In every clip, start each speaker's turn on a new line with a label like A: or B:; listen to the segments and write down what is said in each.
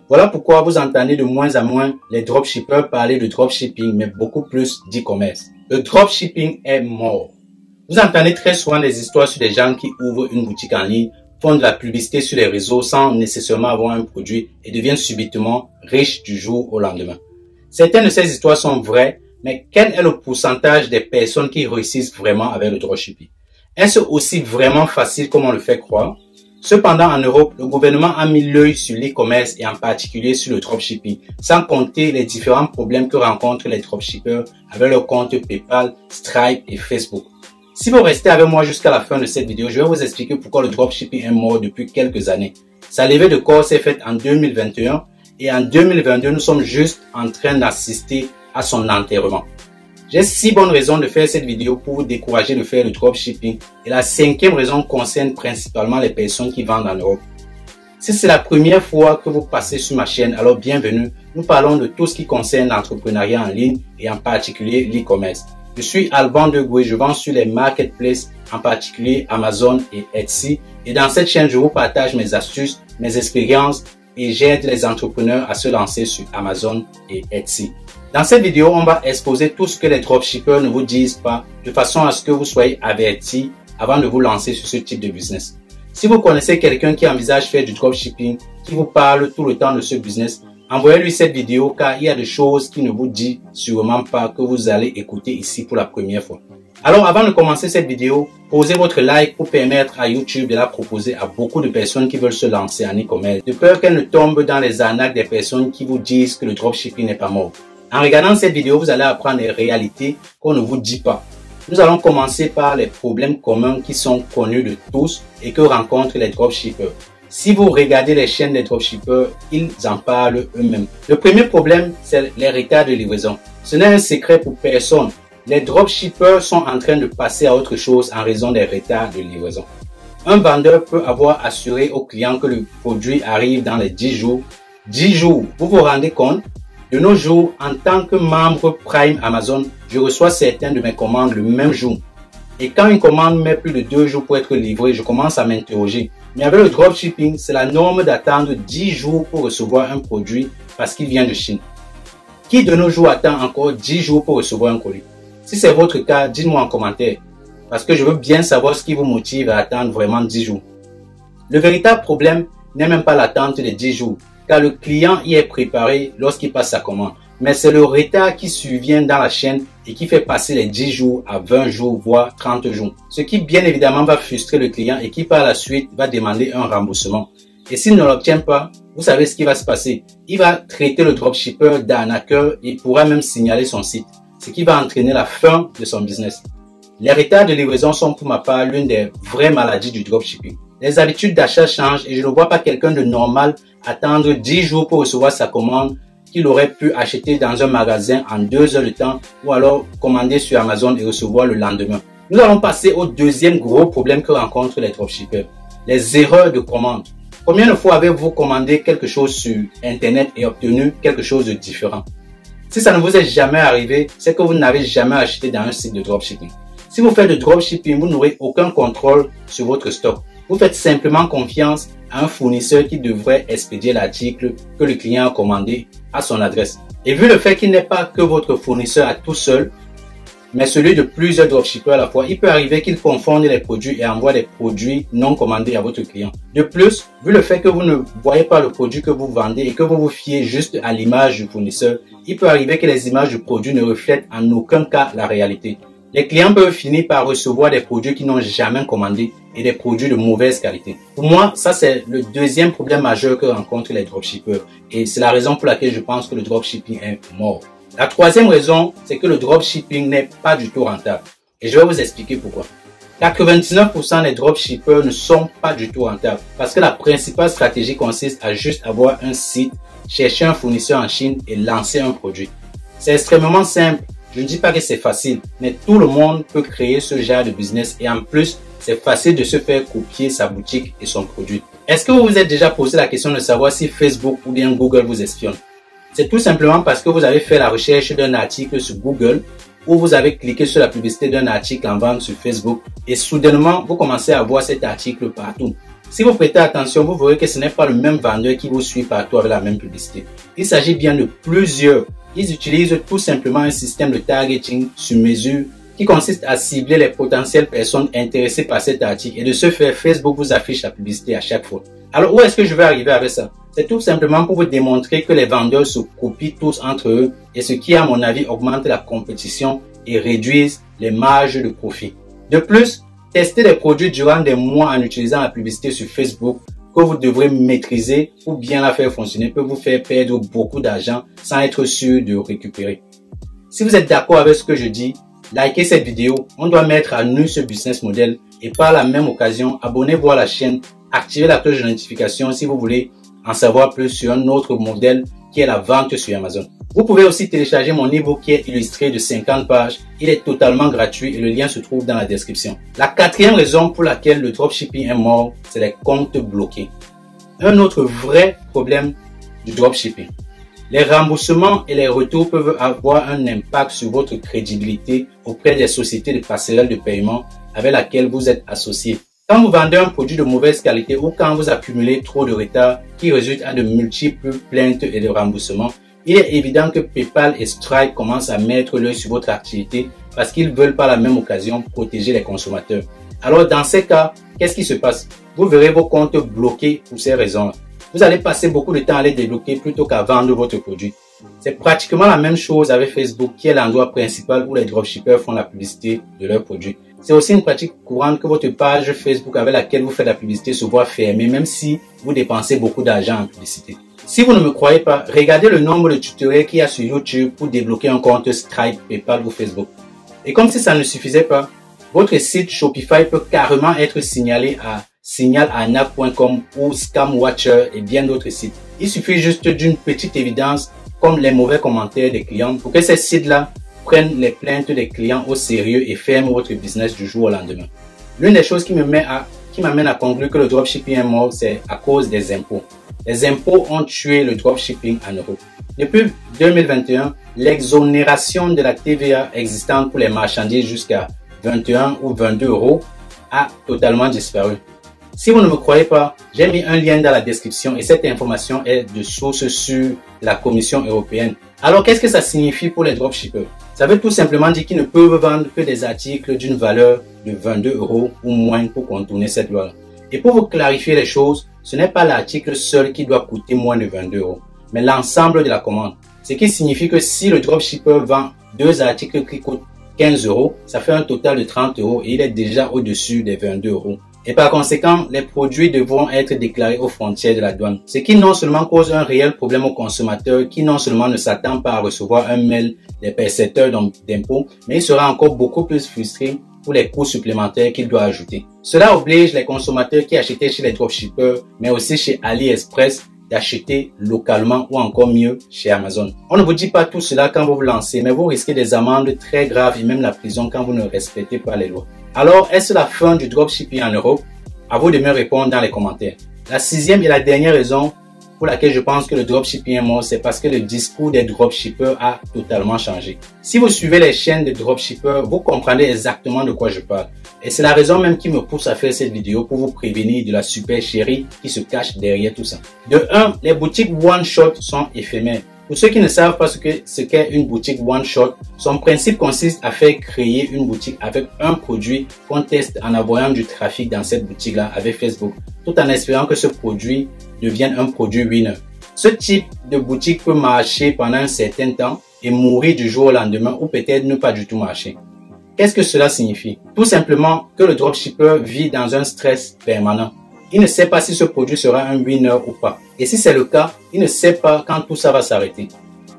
A: Voilà pourquoi vous entendez de moins en moins les dropshippers parler de dropshipping, mais beaucoup plus d'e-commerce. Le dropshipping est mort. Vous entendez très souvent des histoires sur des gens qui ouvrent une boutique en ligne, font de la publicité sur les réseaux sans nécessairement avoir un produit et deviennent subitement riches du jour au lendemain. Certaines de ces histoires sont vraies, mais quel est le pourcentage des personnes qui réussissent vraiment avec le dropshipping? Est-ce aussi vraiment facile comme on le fait croire? Cependant, en Europe, le gouvernement a mis l'œil sur l'e-commerce et en particulier sur le dropshipping, sans compter les différents problèmes que rencontrent les dropshippers avec leurs comptes PayPal, Stripe et Facebook. Si vous restez avec moi jusqu'à la fin de cette vidéo, je vais vous expliquer pourquoi le dropshipping est mort depuis quelques années. Sa levée de corps s'est faite en 2021 et en 2022, nous sommes juste en train d'assister à son enterrement. J'ai 6 bonnes raisons de faire cette vidéo pour vous décourager de faire le dropshipping et la 5e raison concerne principalement les personnes qui vendent en Europe. Si c'est la première fois que vous passez sur ma chaîne, alors bienvenue. Nous parlons de tout ce qui concerne l'entrepreneuriat en ligne et en particulier l'e-commerce. Je suis Alban Degoué, je vends sur les marketplaces, en particulier Amazon et Etsy. Et dans cette chaîne, je vous partage mes astuces, mes expériences et j'aide les entrepreneurs à se lancer sur Amazon et Etsy. Dans cette vidéo, on va exposer tout ce que les dropshippers ne vous disent pas, de façon à ce que vous soyez avertis avant de vous lancer sur ce type de business. Si vous connaissez quelqu'un qui envisage faire du dropshipping, qui vous parle tout le temps de ce business, envoyez-lui cette vidéo car il y a des choses qu'il ne vous dit sûrement pas que vous allez écouter ici pour la première fois. Alors avant de commencer cette vidéo, posez votre like pour permettre à YouTube de la proposer à beaucoup de personnes qui veulent se lancer en e-commerce, de peur qu'elle ne tombe dans les arnaques des personnes qui vous disent que le dropshipping n'est pas mort. En regardant cette vidéo, vous allez apprendre les réalités qu'on ne vous dit pas. Nous allons commencer par les problèmes communs qui sont connus de tous et que rencontrent les dropshippers. Si vous regardez les chaînes des dropshippers, ils en parlent eux-mêmes. Le premier problème, c'est les retards de livraison. Ce n'est un secret pour personne. Les dropshippers sont en train de passer à autre chose en raison des retards de livraison. Un vendeur peut avoir assuré au client que le produit arrive dans les 10 jours. 10 jours, vous vous rendez compte? De nos jours, en tant que membre Prime Amazon, je reçois certaines de mes commandes le même jour. Et quand une commande met plus de 2 jours pour être livrée, je commence à m'interroger. Mais avec le dropshipping, c'est la norme d'attendre 10 jours pour recevoir un produit parce qu'il vient de Chine. Qui de nos jours attend encore 10 jours pour recevoir un colis? Si c'est votre cas, dites-moi en commentaire. Parce que je veux bien savoir ce qui vous motive à attendre vraiment 10 jours. Le véritable problème n'est même pas l'attente des 10 jours. Car le client y est préparé lorsqu'il passe sa commande. Mais c'est le retard qui survient dans la chaîne et qui fait passer les 10 jours à 20 jours, voire 30 jours. Ce qui bien évidemment va frustrer le client et qui par la suite va demander un remboursement. Et s'il ne l'obtient pas, vous savez ce qui va se passer. Il va traiter le dropshipper d'arnaqueur et pourra même signaler son site. Ce qui va entraîner la fin de son business. Les retards de livraison sont pour ma part l'une des vraies maladies du dropshipping. Les habitudes d'achat changent et je ne vois pas quelqu'un de normal attendre 10 jours pour recevoir sa commande qu'il aurait pu acheter dans un magasin en 2 heures de temps ou alors commander sur Amazon et recevoir le lendemain. Nous allons passer au deuxième gros problème que rencontrent les dropshippers, les erreurs de commande. Combien de fois avez-vous commandé quelque chose sur Internet et obtenu quelque chose de différent? Si ça ne vous est jamais arrivé, c'est que vous n'avez jamais acheté dans un site de dropshipping. Si vous faites de dropshipping, vous n'aurez aucun contrôle sur votre stock. Vous faites simplement confiance à un fournisseur qui devrait expédier l'article que le client a commandé à son adresse. Et vu le fait qu'il n'est pas que votre fournisseur à tout seul, mais celui de plusieurs dropshippers à la fois, il peut arriver qu'il confonde les produits et envoie des produits non commandés à votre client. De plus, vu le fait que vous ne voyez pas le produit que vous vendez et que vous vous fiez juste à l'image du fournisseur, il peut arriver que les images du produit ne reflètent en aucun cas la réalité. Les clients peuvent finir par recevoir des produits qu'ils n'ont jamais commandés et des produits de mauvaise qualité. Pour moi, ça c'est le deuxième problème majeur que rencontrent les dropshippers et c'est la raison pour laquelle je pense que le dropshipping est mort. La troisième raison, c'est que le dropshipping n'est pas du tout rentable et je vais vous expliquer pourquoi. 99% des dropshippers ne sont pas du tout rentables parce que la principale stratégie consiste à juste avoir un site, chercher un fournisseur en Chine et lancer un produit. C'est extrêmement simple. Je ne dis pas que c'est facile, mais tout le monde peut créer ce genre de business et en plus, c'est facile de se faire copier sa boutique et son produit. Est-ce que vous vous êtes déjà posé la question de savoir si Facebook ou bien Google vous espionne? C'est tout simplement parce que vous avez fait la recherche d'un article sur Google ou vous avez cliqué sur la publicité d'un article en vente sur Facebook et soudainement, vous commencez à voir cet article partout. Si vous prêtez attention, vous verrez que ce n'est pas le même vendeur qui vous suit partout avec la même publicité. Il s'agit bien de plusieurs. Ils utilisent tout simplement un système de targeting sur mesure qui consiste à cibler les potentielles personnes intéressées par cet article et de ce fait, Facebook vous affiche la publicité à chaque fois. Alors, où est-ce que je vais arriver avec ça? C'est tout simplement pour vous démontrer que les vendeurs se copient tous entre eux et ce qui, à mon avis, augmente la compétition et réduise les marges de profit. De plus, tester des produits durant des mois en utilisant la publicité sur Facebook que vous devrez maîtriser ou bien la faire fonctionner peut vous faire perdre beaucoup d'argent sans être sûr de récupérer. Si vous êtes d'accord avec ce que je dis, likez cette vidéo, on doit mettre à nu ce business model et par la même occasion, abonnez-vous à la chaîne, activez la cloche de notification si vous voulez en savoir plus sur un autre modèle qui est la vente sur Amazon. Vous pouvez aussi télécharger mon e-book qui est illustré de 50 pages. Il est totalement gratuit et le lien se trouve dans la description. La quatrième raison pour laquelle le dropshipping est mort, c'est les comptes bloqués. Un autre vrai problème du dropshipping. Les remboursements et les retours peuvent avoir un impact sur votre crédibilité auprès des sociétés de passerelles de paiement avec lesquelles vous êtes associé. Quand vous vendez un produit de mauvaise qualité ou quand vous accumulez trop de retard qui résulte à de multiples plaintes et de remboursements, il est évident que PayPal et Stripe commencent à mettre l'œil sur votre activité parce qu'ils veulent par la même occasion protéger les consommateurs. Alors dans ces cas, qu'est-ce qui se passe? Vous verrez vos comptes bloqués pour ces raisons-là. Vous allez passer beaucoup de temps à les débloquer plutôt qu'à vendre votre produit. C'est pratiquement la même chose avec Facebook qui est l'endroit principal où les dropshippers font la publicité de leurs produits. C'est aussi une pratique courante que votre page Facebook avec laquelle vous faites la publicité se voit fermée même si vous dépensez beaucoup d'argent en publicité. Si vous ne me croyez pas, regardez le nombre de tutoriels qu'il y a sur YouTube pour débloquer un compte Stripe, PayPal ou Facebook. Et comme si ça ne suffisait pas, votre site Shopify peut carrément être signalé à signalarnaque.com ou Scamwatcher et bien d'autres sites. Il suffit juste d'une petite évidence comme les mauvais commentaires des clients pour que ces sites-là prennent les plaintes des clients au sérieux et ferment votre business du jour au lendemain. L'une des choses qui m'amène à conclure que le dropshipping est mort, c'est à cause des impôts. Les impôts ont tué le dropshipping en Europe. Depuis 2021, l'exonération de la TVA existante pour les marchandises jusqu'à 21 ou 22 euros a totalement disparu. Si vous ne me croyez pas, j'ai mis un lien dans la description et cette information est de source sur la Commission européenne. Alors qu'est-ce que ça signifie pour les dropshippers? Ça veut tout simplement dire qu'ils ne peuvent vendre que des articles d'une valeur de 22 euros ou moins pour contourner cette loi. Et pour vous clarifier les choses, ce n'est pas l'article seul qui doit coûter moins de 22 euros, mais l'ensemble de la commande. Ce qui signifie que si le dropshipper vend deux articles qui coûtent 15 euros, ça fait un total de 30 euros et il est déjà au-dessus des 22 euros. Et par conséquent, les produits devront être déclarés aux frontières de la douane. Ce qui non seulement cause un réel problème aux consommateurs qui non seulement ne s'attend pas à recevoir un mail des percepteurs d'impôts, mais il sera encore beaucoup plus frustré pour les coûts supplémentaires qu'il doit ajouter. Cela oblige les consommateurs qui achetaient chez les dropshippers, mais aussi chez AliExpress, d'acheter localement ou encore mieux chez Amazon. On ne vous dit pas tout cela quand vous vous lancez, mais vous risquez des amendes très graves et même la prison quand vous ne respectez pas les lois. Alors, est-ce la fin du dropshipping en Europe? À vous de me répondre dans les commentaires. La sixième et la dernière raison pour laquelle je pense que le dropshipping est mort, c'est parce que le discours des dropshippers a totalement changé. Si vous suivez les chaînes de dropshippers, vous comprenez exactement de quoi je parle. Et c'est la raison même qui me pousse à faire cette vidéo pour vous prévenir de la supercherie qui se cache derrière tout ça. De 1, les boutiques one-shot sont éphémères. Pour ceux qui ne savent pas ce qu'est une boutique one-shot, son principe consiste à faire créer une boutique avec un produit qu'on teste en envoyant du trafic dans cette boutique-là avec Facebook, tout en espérant que ce produit devienne un produit winner. Ce type de boutique peut marcher pendant un certain temps et mourir du jour au lendemain ou peut-être ne pas du tout marcher. Qu'est-ce que cela signifie? Tout simplement que le dropshipper vit dans un stress permanent. Il ne sait pas si ce produit sera un winner ou pas. Et si c'est le cas, il ne sait pas quand tout ça va s'arrêter.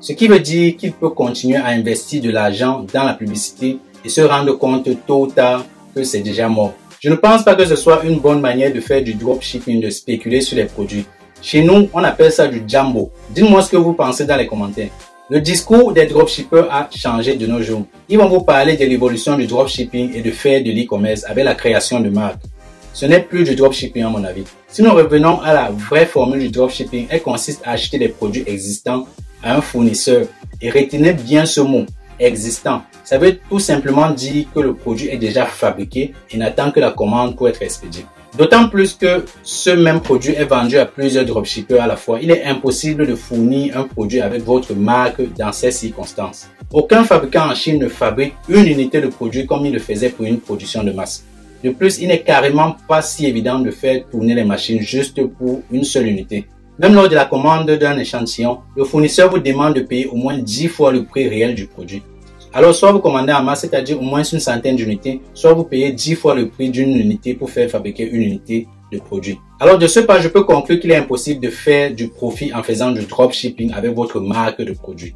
A: Ce qui veut dire qu'il peut continuer à investir de l'argent dans la publicité et se rendre compte tôt ou tard que c'est déjà mort. Je ne pense pas que ce soit une bonne manière de faire du dropshipping, de spéculer sur les produits. Chez nous, on appelle ça du jumbo. Dites-moi ce que vous pensez dans les commentaires. Le discours des dropshippers a changé de nos jours. Ils vont vous parler de l'évolution du dropshipping et de faire de l'e-commerce avec la création de marques. Ce n'est plus du dropshipping à mon avis. Si nous revenons à la vraie formule du dropshipping, elle consiste à acheter des produits existants à un fournisseur. Et retenez bien ce mot, existant. Ça veut tout simplement dire que le produit est déjà fabriqué et n'attend que la commande pour être expédié. D'autant plus que ce même produit est vendu à plusieurs dropshippers à la fois. Il est impossible de fournir un produit avec votre marque dans ces circonstances. Aucun fabricant en Chine ne fabrique une unité de produit comme il le faisait pour une production de masse. De plus, il n'est carrément pas si évident de faire tourner les machines juste pour une seule unité. Même lors de la commande d'un échantillon, le fournisseur vous demande de payer au moins 10 fois le prix réel du produit. Alors, soit vous commandez en masse, c'est-à-dire au moins une centaine d'unités, soit vous payez 10 fois le prix d'une unité pour faire fabriquer une unité de produit. Alors, de ce pas, je peux conclure qu'il est impossible de faire du profit en faisant du dropshipping avec votre marque de produit.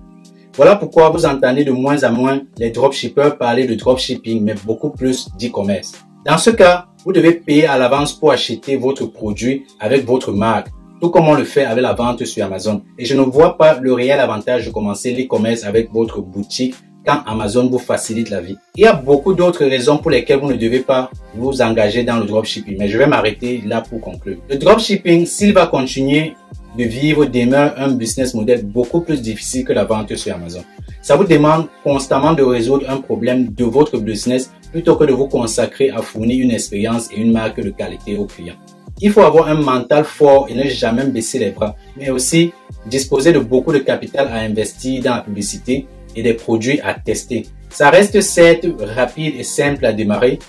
A: Voilà pourquoi vous entendez de moins en moins les dropshippers parler de dropshipping, mais beaucoup plus d'e-commerce. Dans ce cas, vous devez payer à l'avance pour acheter votre produit avec votre marque, tout comme on le fait avec la vente sur Amazon. Et je ne vois pas le réel avantage de commencer l'e-commerce avec votre boutique quand Amazon vous facilite la vie. Il y a beaucoup d'autres raisons pour lesquelles vous ne devez pas vous engager dans le dropshipping, mais je vais m'arrêter là pour conclure. Le dropshipping, s'il va continuer de vivre, demeure un business model beaucoup plus difficile que la vente sur Amazon. Ça vous demande constamment de résoudre un problème de votre business plutôt que de vous consacrer à fournir une expérience et une marque de qualité aux clients. Il faut avoir un mental fort et ne jamais baisser les bras, mais aussi disposer de beaucoup de capital à investir dans la publicité et des produits à tester. Ça reste certes rapide et simple à démarrer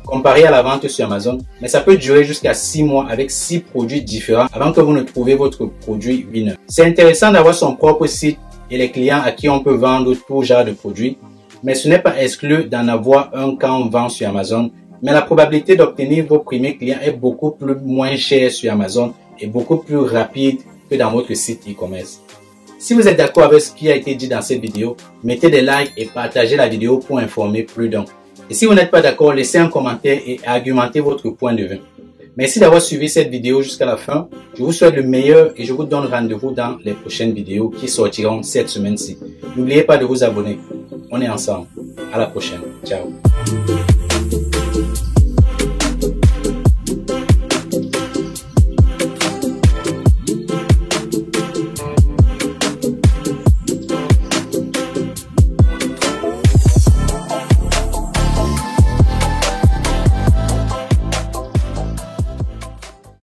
A: comparé à la vente sur Amazon, mais ça peut durer jusqu'à 6 mois avec 6 produits différents avant que vous ne trouviez votre produit winner. C'est intéressant d'avoir son propre site et les clients à qui on peut vendre tout genre de produits, mais ce n'est pas exclu d'en avoir un quand on vend sur Amazon, mais la probabilité d'obtenir vos premiers clients est beaucoup moins chère sur Amazon et beaucoup plus rapide que dans votre site e-commerce. Si vous êtes d'accord avec ce qui a été dit dans cette vidéo, mettez des likes et partagez la vidéo pour informer plus d'un. Et si vous n'êtes pas d'accord, laissez un commentaire et argumentez votre point de vue. Merci d'avoir suivi cette vidéo jusqu'à la fin. Je vous souhaite le meilleur et je vous donne rendez-vous dans les prochaines vidéos qui sortiront cette semaine-ci. N'oubliez pas de vous abonner. On est ensemble. À la prochaine. Ciao.